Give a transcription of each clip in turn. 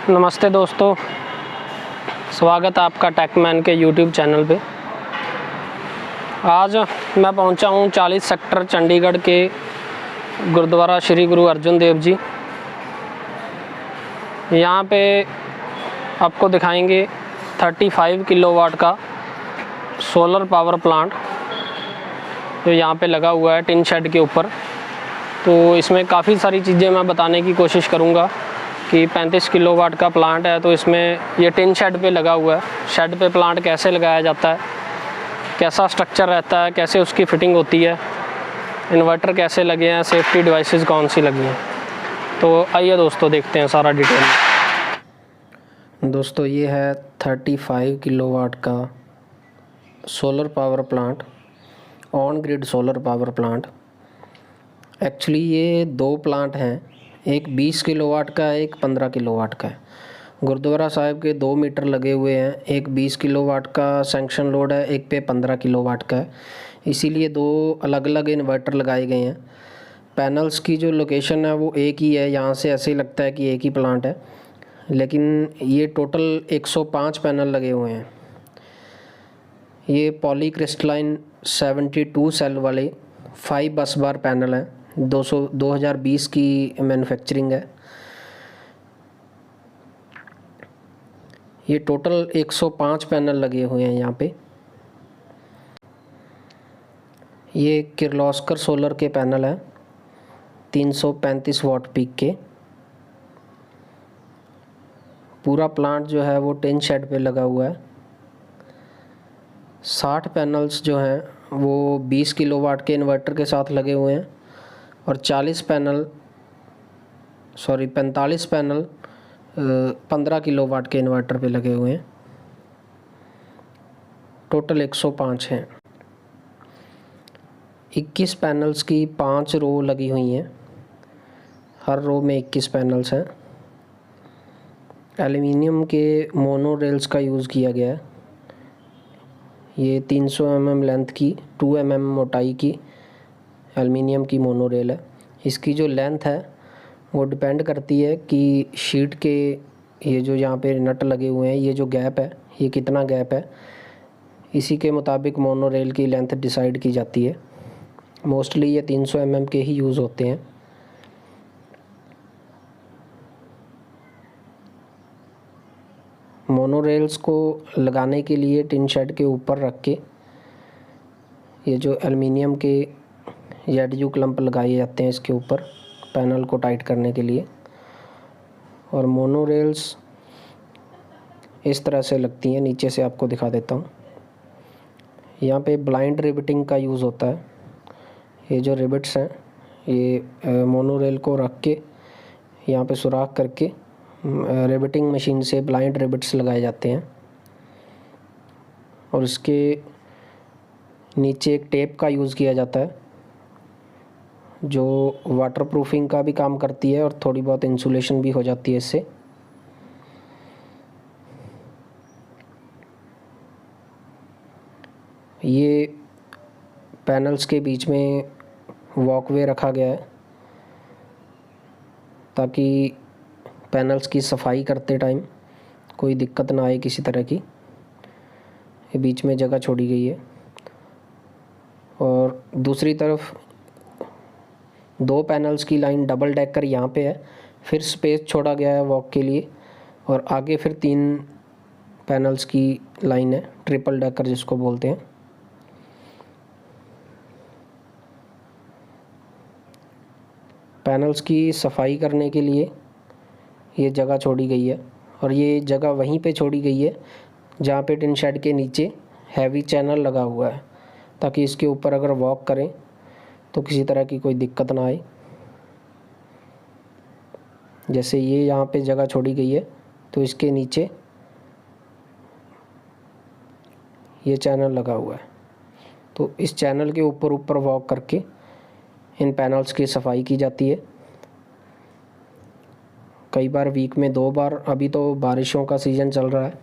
नमस्ते दोस्तों, स्वागत है आपका टेकमैन के यूट्यूब चैनल पे। आज मैं पहुंचा हूं 40 सेक्टर चंडीगढ़ के गुरुद्वारा श्री गुरु अर्जुन देव जी। यहां पे आपको दिखाएंगे 35 किलोवाट का सोलर पावर प्लांट जो यहां पे लगा हुआ है टिन शेड के ऊपर। तो इसमें काफ़ी सारी चीज़ें मैं बताने की कोशिश करूंगा कि 35 किलोवाट का प्लांट है, तो इसमें ये टिन शेड पे लगा हुआ है। शेड पे प्लांट कैसे लगाया जाता है, कैसा स्ट्रक्चर रहता है, कैसे उसकी फ़िटिंग होती है, इन्वर्टर कैसे लगे हैं, सेफ्टी डिवाइसेस कौन सी लगी हैं। तो आइए दोस्तों देखते हैं सारा डिटेल। दोस्तों ये है 35 किलोवाट का solar power plant, on grid solar power plant. Actually ये दो प्लांट हैं, एक 20 किलोवाट का है, एक 15 किलोवाट का है। गुरुद्वारा साहिब के 2 मीटर लगे हुए हैं, एक 20 किलोवाट का सैंक्शन लोड है, एक पे 15 किलोवाट का है। इसीलिए दो अलग अलग इन्वर्टर लगाए गए हैं। पैनल्स की जो लोकेशन है वो एक ही है, यहाँ से ऐसे ही लगता है कि एक ही प्लांट है, लेकिन ये टोटल 105 पैनल लगे हुए हैं। ये पॉलीक्रिस्टलाइन 72 सेल वाले 5 बस बार पैनल हैं। 2020 की मैन्युफैक्चरिंग है। ये टोटल 105 पैनल लगे हुए हैं यहाँ पे। ये किर्लोस्कर सोलर के पैनल हैं, 335 वाट पीक के। पूरा प्लांट जो है वो टिन शेड पे लगा हुआ है। 60 पैनल्स जो हैं वो 20 किलोवाट के इन्वर्टर के साथ लगे हुए हैं और 45 पैनल 15 किलोवाट के इन्वर्टर पे लगे हुए हैं। टोटल 105 हैं। 21 पैनल्स की 5 रो लगी हुई हैं, हर रो में 21 पैनल्स हैं। एल्युमिनियम के मोनो रेल्स का यूज़ किया गया है। ये 300 mm लेंथ की, 2 mm मोटाई की एल्युमिनियम की मोनो रेल है। इसकी जो लेंथ है वो डिपेंड करती है कि शीट के ये जो यहाँ पे नट लगे हुए हैं, ये जो गैप है, ये कितना गैप है, इसी के मुताबिक मोनो रेल की लेंथ डिसाइड की जाती है। मोस्टली ये 300 mm के ही यूज़ होते हैं। मोनो रेल्स को लगाने के लिए टिन शेड के ऊपर रख के ये जो एल्युमिनियम के ZU क्लम्प लगाए जाते हैं इसके ऊपर पैनल को टाइट करने के लिए। और मोनो रेल्स इस तरह से लगती हैं, नीचे से आपको दिखा देता हूँ। यहाँ पे ब्लाइंड रिबिटिंग का यूज़ होता है। ये जो रिबिट्स हैं ये मोनो रेल को रख के यहाँ पे सुराख करके रिबिटिंग मशीन से ब्लाइंड रिबिट्स लगाए जाते हैं। और इसके नीचे एक टेप का यूज़ किया जाता है जो वाटर प्रूफिंग का भी काम करती है और थोड़ी बहुत इंसुलेशन भी हो जाती है इससे। ये पैनल्स के बीच में वॉकवे रखा गया है ताकि पैनल्स की सफाई करते टाइम कोई दिक्कत ना आए किसी तरह की। ये बीच में जगह छोड़ी गई है। और दूसरी तरफ 2 पैनल्स की लाइन डबल डेकर यहाँ पे है, फिर स्पेस छोड़ा गया है वॉक के लिए। और आगे फिर 3 पैनल्स की लाइन है, ट्रिपल डेकर जिसको बोलते हैं। पैनल्स की सफाई करने के लिए ये जगह छोड़ी गई है और ये जगह वहीं पे छोड़ी गई है जहाँ पे टिन शेड के नीचे हैवी चैनल लगा हुआ है, ताकि इसके ऊपर अगर वॉक करें तो किसी तरह की कोई दिक्कत ना आए। जैसे ये यहाँ पे जगह छोड़ी गई है तो इसके नीचे ये चैनल लगा हुआ है, तो इस चैनल के ऊपर वॉक करके इन पैनल्स की सफाई की जाती है। कई बार वीक में 2 बार। अभी तो बारिशों का सीज़न चल रहा है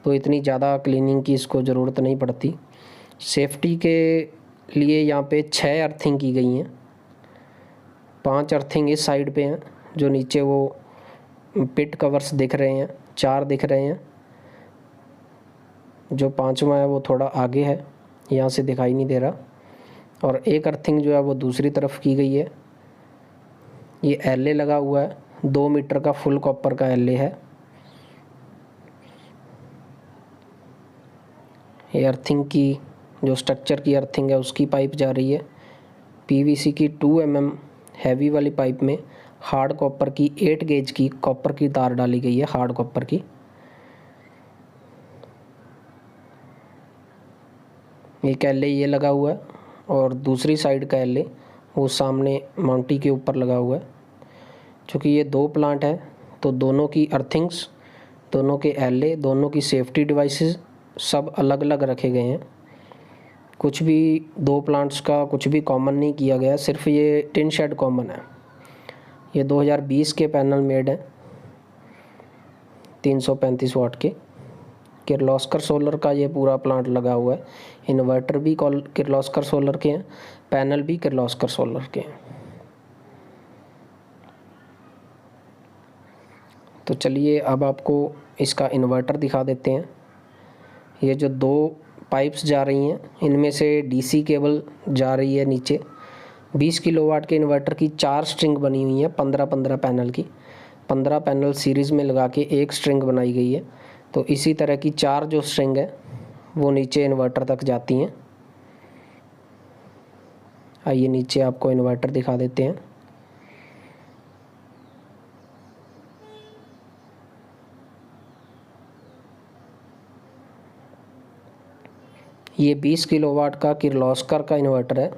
तो इतनी ज़्यादा क्लीनिंग की इसको ज़रूरत नहीं पड़ती। सेफ्टी के लिए यहाँ पे 6 अर्थिंग की गई हैं। 5 अर्थिंग इस साइड पे हैं जो नीचे वो पिट कवर्स दिख रहे हैं, 4 दिख रहे हैं। जो 5वां है वो थोड़ा आगे है, यहाँ से दिखाई नहीं दे रहा। और एक अर्थिंग जो है वो दूसरी तरफ की गई है। ये एलए लगा हुआ है, 2 मीटर का फुल कॉपर का एलए है। ये अर्थिंग की जो स्ट्रक्चर की अर्थिंग है उसकी पाइप जा रही है। पीवीसी की 2 mm हैवी वाली पाइप में हार्ड कॉपर की 8 गेज की कॉपर की तार डाली गई है, हार्ड कॉपर की। एक एलए ये लगा हुआ है और दूसरी साइड का एलए वो सामने माउंटी के ऊपर लगा हुआ है। चूँकि ये 2 प्लांट है तो दोनों की अर्थिंग्स, दोनों के एलए, दोनों की सेफ्टी डिवाइसेस सब अलग अलग रखे गए हैं। कुछ भी 2 प्लांट्स का कुछ भी कॉमन नहीं किया गया, सिर्फ ये टिन शेड कॉमन है। ये 2020 के पैनल मेड हैं, 335 वाट के। किर्लोस्कर सोलर का ये पूरा प्लांट लगा हुआ है। इन्वर्टर भी किर्लोस्कर सोलर के हैं, पैनल भी किर्लोस्कर सोलर के हैं। तो चलिए अब आपको इसका इन्वर्टर दिखा देते हैं। ये जो 2 पाइप्स जा रही हैं इनमें से डीसी केबल जा रही है नीचे। 20 किलोवाट के इन्वर्टर की 4 स्ट्रिंग बनी हुई है, 15-15 पैनल की। 15 पैनल सीरीज़ में लगा के एक स्ट्रिंग बनाई गई है। तो इसी तरह की 4 जो स्ट्रिंग है वो नीचे इन्वर्टर तक जाती हैं। आइए नीचे आपको इन्वर्टर दिखा देते हैं। ये 20 किलोवाट का किर्लोस्कर का इन्वर्टर है।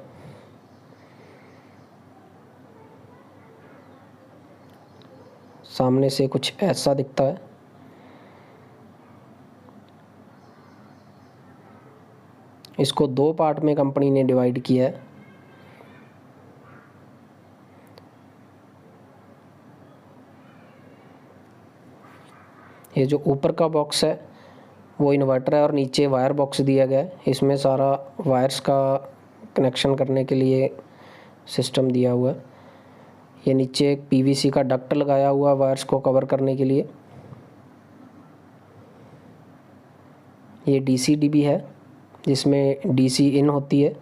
सामने से कुछ ऐसा दिखता है। इसको 2 पार्ट में कंपनी ने डिवाइड किया है। ये जो ऊपर का बॉक्स है वो इन्वर्टर है और नीचे वायर बॉक्स दिया गया है। इसमें सारा वायर्स का कनेक्शन करने के लिए सिस्टम दिया हुआ है। ये नीचे एक पीवीसी का डक्ट लगाया हुआ है वायर्स को कवर करने के लिए। ये डीसी डीबी है जिसमें डीसी इन होती है,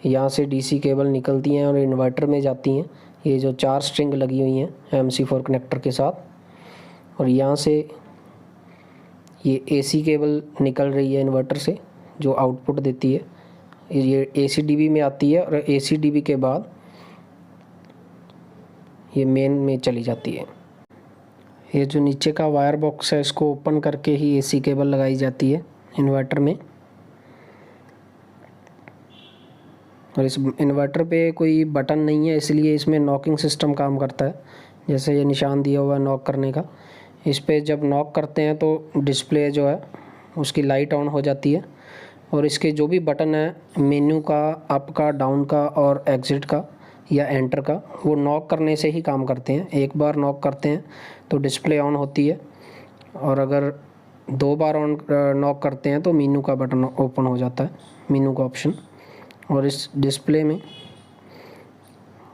यहाँ से डीसी केबल निकलती हैं और इन्वर्टर में जाती हैं। ये जो 4 स्ट्रिंग लगी हुई हैं MC4 कनेक्टर के साथ, और यहाँ से ये एसी केबल निकल रही है इन्वर्टर से जो आउटपुट देती है। ये ACDB में आती है और ACDB के बाद ये मेन में चली जाती है। ये जो नीचे का वायर बॉक्स है इसको ओपन करके ही एसी केबल लगाई जाती है इन्वर्टर में। और इस इन्वर्टर पे कोई बटन नहीं है, इसलिए इसमें नॉकिंग सिस्टम काम करता है। जैसे ये निशान दिया हुआ है नॉक करने का, इस पे जब नॉक करते हैं तो डिस्प्ले जो है उसकी लाइट ऑन हो जाती है। और इसके जो भी बटन है मेन्यू का, अप का, डाउन का और एग्ज़िट का या एंटर का, वो नॉक करने से ही काम करते हैं। एक बार नॉक करते हैं तो डिस्प्ले ऑन होती है, और अगर 2 बार नॉक करते हैं तो मेन्यू का बटन ओपन हो जाता है, मेन्यू का ऑप्शन। और इस डिस्प्ले में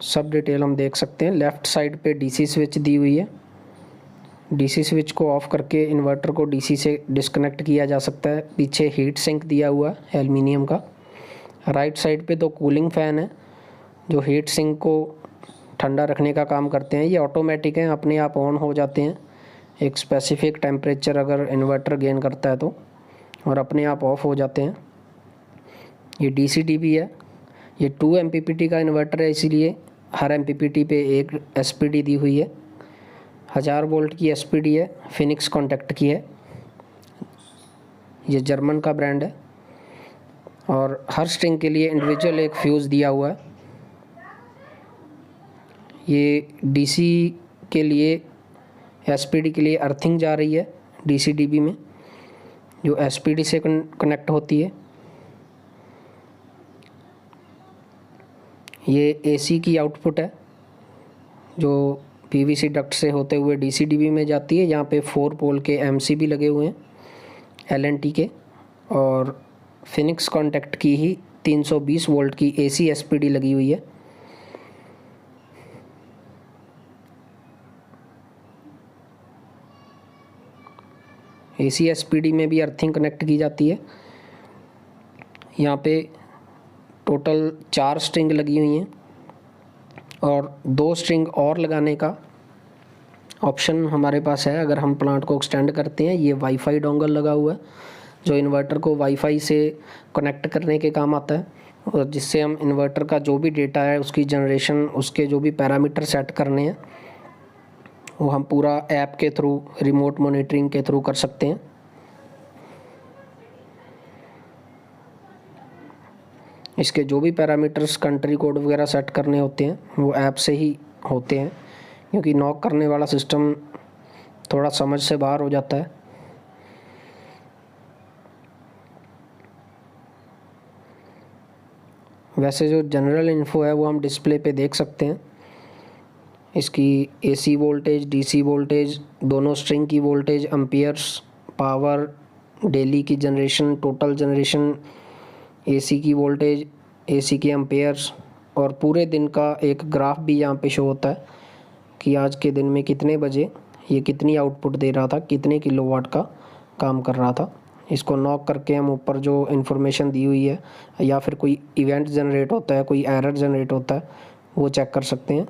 सब डिटेल हम देख सकते हैं। लेफ़्ट साइड पे डीसी स्विच दी हुई है। डीसी स्विच को ऑफ़ करके इन्वर्टर को डीसी से डिस्कनेक्ट किया जा सकता है। पीछे हीट सिंक दिया हुआ है एल्युमिनियम का। राइट साइड पे 2 कूलिंग फ़ैन है जो हीट सिंक को ठंडा रखने का काम करते हैं। ये ऑटोमेटिक हैं, अपने आप ऑन हो जाते हैं एक स्पेसिफिक टेम्परेचर अगर इन्वर्टर गेन करता है तो, और अपने आप ऑफ़ हो जाते हैं। ये DCDB है। ये 2 MPPT का इन्वर्टर है, इसीलिए हर MPPT पे एक SPD दी हुई है। 1000 वोल्ट की SPD है, फिनिक्स कॉन्टैक्ट की है। ये जर्मन का ब्रांड है। और हर स्ट्रिंग के लिए इंडिविजुअल एक फ्यूज़ दिया हुआ है। ये DC के लिए, SPD के लिए अर्थिंग जा रही है DCDB में, जो SPD से कनेक्ट होती है। ये AC की आउटपुट है जो PVC डक्ट से होते हुए DCDB में जाती है। यहाँ पे 4 पोल के MCB लगे हुए हैं LNT के, और फिनिक्स कॉन्टैक्ट की ही 320 वोल्ट की AC SPD लगी हुई है। AC SPD में भी अर्थिंग कनेक्ट की जाती है। यहाँ पे टोटल 4 स्ट्रिंग लगी हुई हैं और 2 स्ट्रिंग और लगाने का ऑप्शन हमारे पास है। अगर हम प्लांट को एक्सटेंड करते हैं, ये वाईफाई डोंगल लगा हुआ है जो इन्वर्टर को वाईफाई से कनेक्ट करने के काम आता है, और जिससे हम इन्वर्टर का जो भी डेटा है, उसकी जनरेशन, उसके जो भी पैरामीटर सेट करने हैं, वो हम पूरा ऐप के थ्रू, रिमोट मॉनिटरिंग के थ्रू कर सकते हैं। इसके जो भी पैरामीटर्स, कंट्री कोड वगैरह सेट करने होते हैं, वो ऐप से ही होते हैं, क्योंकि नॉक करने वाला सिस्टम थोड़ा समझ से बाहर हो जाता है। वैसे जो जनरल इन्फो है वो हम डिस्प्ले पे देख सकते हैं। इसकी AC वोल्टेज, DC वोल्टेज, दोनों स्ट्रिंग की वोल्टेज, एम्पियर्स, पावर, डेली की जनरेशन, टोटल जनरेशन, AC की वोल्टेज, AC के एम्पेयर्स, और पूरे दिन का एक ग्राफ भी यहाँ पे शो होता है कि आज के दिन में कितने बजे ये कितनी आउटपुट दे रहा था, कितने किलोवाट का काम कर रहा था। इसको नॉक करके हम ऊपर जो इन्फॉर्मेशन दी हुई है, या फिर कोई इवेंट जनरेट होता है, कोई एरर जनरेट होता है, वो चेक कर सकते हैं।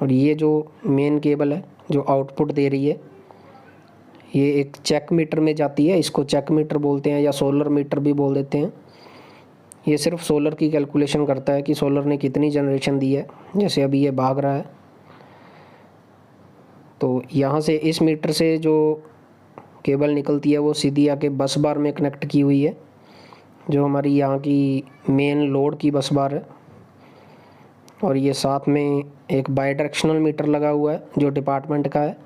और ये जो मेन केबल है जो आउटपुट दे रही है, ये एक चेक मीटर में जाती है। इसको चेक मीटर बोलते हैं या सोलर मीटर भी बोल देते हैं। ये सिर्फ सोलर की कैलकुलेशन करता है कि सोलर ने कितनी जनरेशन दी है। जैसे अभी ये भाग रहा है, तो यहाँ से इस मीटर से जो केबल निकलती है वो सीधी आके बस बार में कनेक्ट की हुई है, जो हमारी यहाँ की मेन लोड की बस बार है। और ये साथ में एक बाई डायरेक्शनल मीटर लगा हुआ है जो डिपार्टमेंट का है।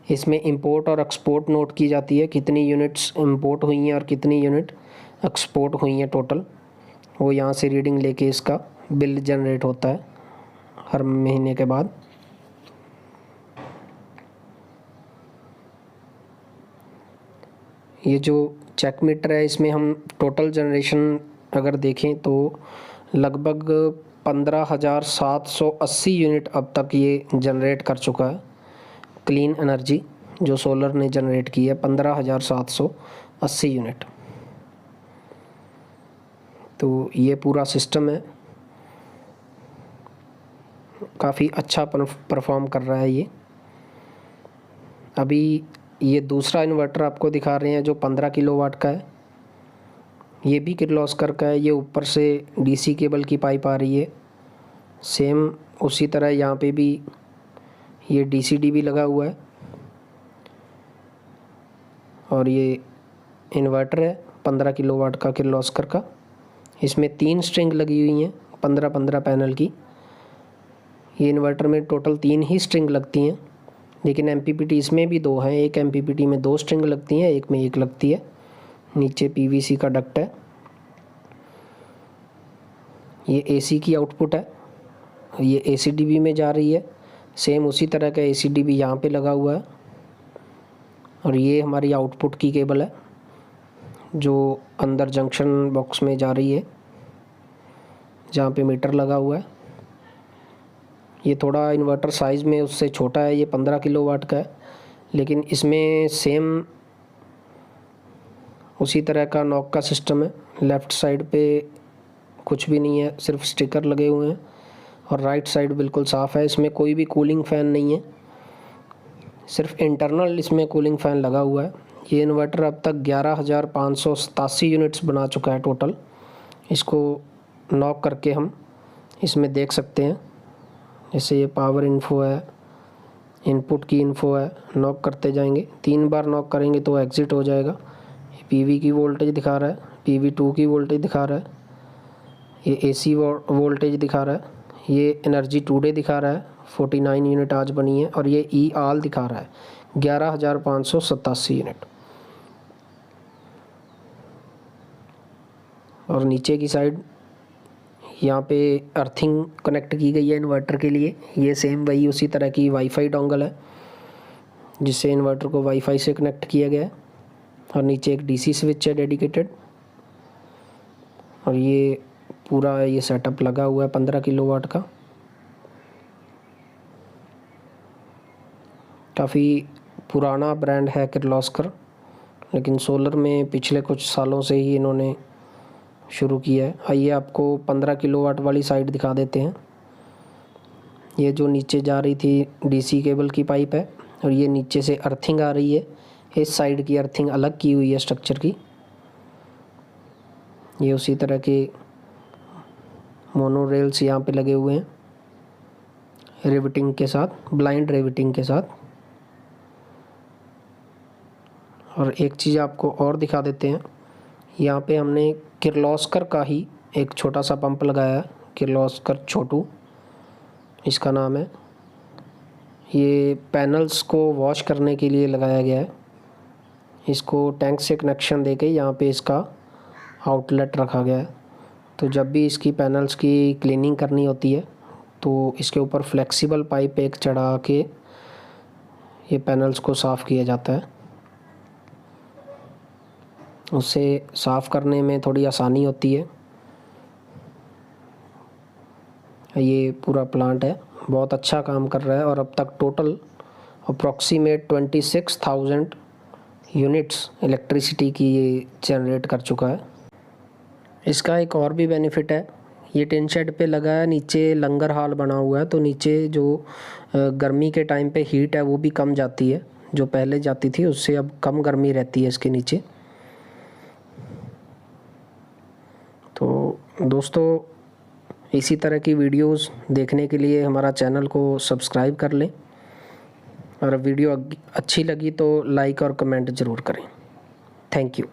इसमें इंपोर्ट और एक्सपोर्ट नोट की जाती है, कितनी यूनिट्स इंपोर्ट हुई हैं और कितनी यूनिट एक्सपोर्ट हुई हैं टोटल। वो यहाँ से रीडिंग लेके इसका बिल जनरेट होता है हर महीने के बाद। ये जो चेक मीटर है, इसमें हम टोटल जनरेशन अगर देखें तो लगभग 15,780 यूनिट अब तक ये जनरेट कर चुका है। क्लीन एनर्जी जो सोलर ने जनरेट की है 15,780 यूनिट। तो ये पूरा सिस्टम है, काफ़ी अच्छा परफॉर्म कर रहा है ये। अभी ये दूसरा इन्वर्टर आपको दिखा रहे हैं जो 15 किलोवाट का है। ये भी किर्लोस्कर का है। ये ऊपर से DC केबल की पाइप आ रही है। सेम उसी तरह यहाँ पे भी ये DC-DB लगा हुआ है। और ये इन्वर्टर है 15 किलोवाट का किर्लोस्कर का। इसमें 3 स्ट्रिंग लगी हुई हैं 15-15 पैनल की। ये इन्वर्टर में टोटल 3 ही स्ट्रिंग लगती हैं, लेकिन MPPT इसमें भी 2 हैं। एक MPPT में 2 स्ट्रिंग लगती हैं, एक में 1 लगती है। नीचे PVC का डक्ट है। ये AC की आउटपुट है, ये AC-DB में जा रही है। सेम उसी तरह का AC-DB यहाँ पे लगा हुआ है। और ये हमारी आउटपुट की केबल है जो अंदर जंक्शन बॉक्स में जा रही है, जहाँ पे मीटर लगा हुआ है। ये थोड़ा इन्वर्टर साइज़ में उससे छोटा है, ये 15 किलोवाट का है, लेकिन इसमें सेम उसी तरह का नॉक का सिस्टम है। लेफ़्ट साइड पे कुछ भी नहीं है, सिर्फ स्टिकर लगे हुए हैं, और राइट साइड बिल्कुल साफ़ है। इसमें कोई भी कूलिंग फ़ैन नहीं है, सिर्फ इंटरनल इसमें कूलिंग फ़ैन लगा हुआ है। ये इन्वर्टर अब तक 11,587 यूनिट्स बना चुका है टोटल। इसको नॉक करके हम इसमें देख सकते हैं। जैसे ये पावर इन्फो है, इनपुट की इन्फो है। नॉक करते जाएंगे, 3 बार नॉक करेंगे तो एग्ज़िट हो जाएगा। PV की वोल्टेज दिखा रहा है, PV2 की वोल्टेज दिखा रहा है, ये AC वोल्टेज दिखा रहा है, ये एनर्जी टुडे दिखा रहा है 49 यूनिट आज बनी है, और ये E ऑल दिखा रहा है 11,587 यूनिट। और नीचे की साइड यहाँ पे अर्थिंग कनेक्ट की गई है इन्वर्टर के लिए। ये सेम वही उसी तरह की वाईफाई डोंगल है जिससे इन्वर्टर को वाईफाई से कनेक्ट किया गया है। और नीचे एक DC स्विच है डेडिकेटेड। और ये पूरा ये सेटअप लगा हुआ है 15 किलोवाट का। काफ़ी पुराना ब्रांड है किर्लोस्कर, लेकिन सोलर में पिछले कुछ सालों से ही इन्होंने शुरू किया है। आइए आपको 15 किलोवाट वाली साइड दिखा देते हैं। ये जो नीचे जा रही थी डीसी केबल की पाइप है, और ये नीचे से अर्थिंग आ रही है। इस साइड की अर्थिंग अलग की हुई है स्ट्रक्चर की। ये उसी तरह के मोनो रेल्स यहाँ पे लगे हुए हैं, रिवेटिंग के साथ, ब्लाइंड रिवेटिंग के साथ। और एक चीज़ आपको और दिखा देते हैं, यहाँ पे हमने किर्लोस्कर का ही एक छोटा सा पंप लगाया है, किर्लोस्कर छोटू इसका नाम है। ये पैनल्स को वॉश करने के लिए लगाया गया है। इसको टैंक से कनेक्शन देके यहाँ पे इसका आउटलेट रखा गया है, तो जब भी इसकी पैनल्स की क्लीनिंग करनी होती है तो इसके ऊपर फ्लेक्सिबल पाइप एक चढ़ा के ये पैनल्स को साफ़ किया जाता है। उससे साफ़ करने में थोड़ी आसानी होती है। ये पूरा प्लांट है, बहुत अच्छा काम कर रहा है, और अब तक टोटल अप्रॉक्सीमेट 26,000 यूनिट्स इलेक्ट्रिसिटी की ये जनरेट कर चुका है। इसका एक और भी बेनिफिट है, ये टिन शेड पे लगा है, नीचे लंगर हॉल बना हुआ है, तो नीचे जो गर्मी के टाइम पे हीट है वो भी कम जाती है। जो पहले जाती थी उससे अब कम गर्मी रहती है इसके नीचे। तो दोस्तों, इसी तरह की वीडियोस देखने के लिए हमारा चैनल को सब्सक्राइब कर लें, और वीडियो अच्छी लगी तो लाइक और कमेंट ज़रूर करें। Thank you.